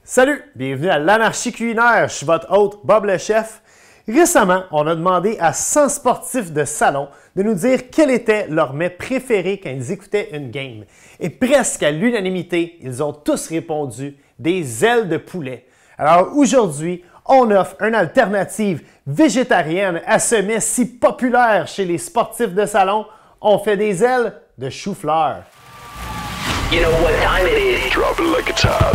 Salut, bienvenue à l'Anarchie culinaire, je suis votre hôte Bob le chef. Récemment, on a demandé à 100 sportifs de salon de nous dire quel était leur mets préféré quand ils écoutaient une game. Et presque à l'unanimité, ils ont tous répondu des ailes de poulet. Alors aujourd'hui, on offre une alternative végétarienne à ce mets si populaire chez les sportifs de salon. On fait des ailes de chou-fleur. You know what time it is. Drop it like it's hot.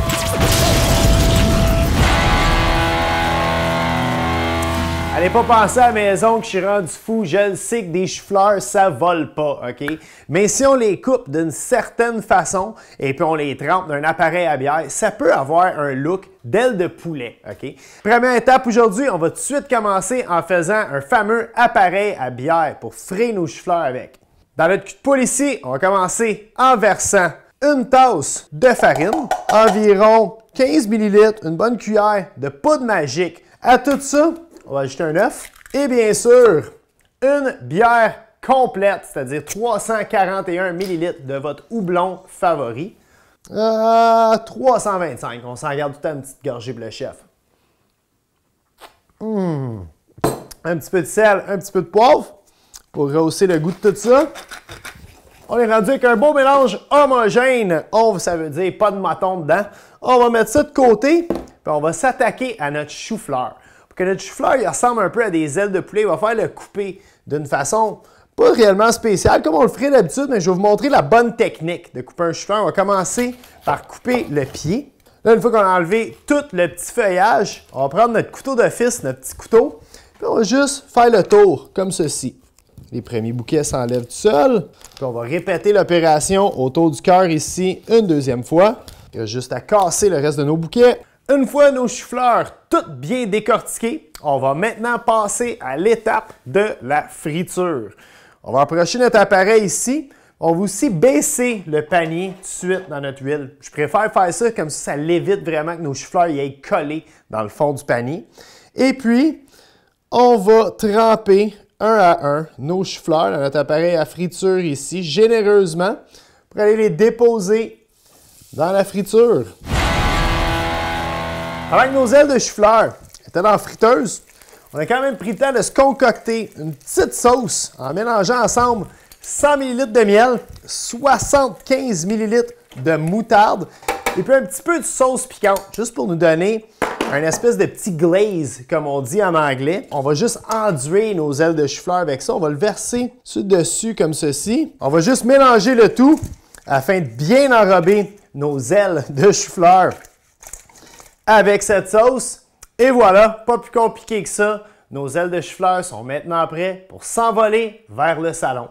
Allez pas penser à la maison que je suis rendu fou, je le sais que des choux-fleurs, ça vole pas, OK? Mais si on les coupe d'une certaine façon et puis on les trempe dans un appareil à bière, ça peut avoir un look d'aile de poulet, OK? Première étape aujourd'hui, on va tout de suite commencer en faisant un fameux appareil à bière pour frire nos choux-fleurs avec. Dans notre cul de poule ici, on va commencer en versant une tasse de farine, environ 15 ml, une bonne cuillère de poudre magique. À tout ça, on va ajouter un œuf et bien sûr, une bière complète, c'est-à-dire 341 ml de votre houblon favori. 325, on s'en garde tout à une petite gorgée pour le chef. Un petit peu de sel, un petit peu de poivre pour rehausser le goût de tout ça. On est rendu avec un beau mélange homogène. Ça veut dire pas de mâton dedans. On va mettre ça de côté, puis on va s'attaquer à notre chou-fleur. Pour que notre chou-fleur il ressemble un peu à des ailes de poulet, il va falloir le couper d'une façon pas réellement spéciale, comme on le ferait d'habitude, mais je vais vous montrer la bonne technique de couper un chou-fleur. On va commencer par couper le pied. Là, une fois qu'on a enlevé tout le petit feuillage, on va prendre notre couteau d'office, notre petit couteau, puis on va juste faire le tour, comme ceci. Les premiers bouquets s'enlèvent tout seuls. Puis on va répéter l'opération autour du cœur ici une deuxième fois. Il reste juste à casser le reste de nos bouquets. Une fois nos choux-fleurs toutes bien décortiquées, on va maintenant passer à l'étape de la friture. On va approcher notre appareil ici. On va aussi baisser le panier tout de suite dans notre huile. Je préfère faire ça comme ça l'évite vraiment que nos choux-fleurs y aillent collés dans le fond du panier. Et puis, on va tremper un à un nos choux-fleurs dans notre appareil à friture ici, généreusement, pour aller les déposer dans la friture. Avec nos ailes de chou-fleur étaient dans la friteuse, on a quand même pris le temps de se concocter une petite sauce en mélangeant ensemble 100 ml de miel, 75 ml de moutarde et puis un petit peu de sauce piquante, juste pour nous donner un espèce de petit glaze, comme on dit en anglais. On va juste enduire nos ailes de chou-fleur avec ça. On va le verser dessus comme ceci. On va juste mélanger le tout afin de bien enrober nos ailes de chou-fleur avec cette sauce. Et voilà, pas plus compliqué que ça. Nos ailes de chou-fleur sont maintenant prêtes pour s'envoler vers le salon.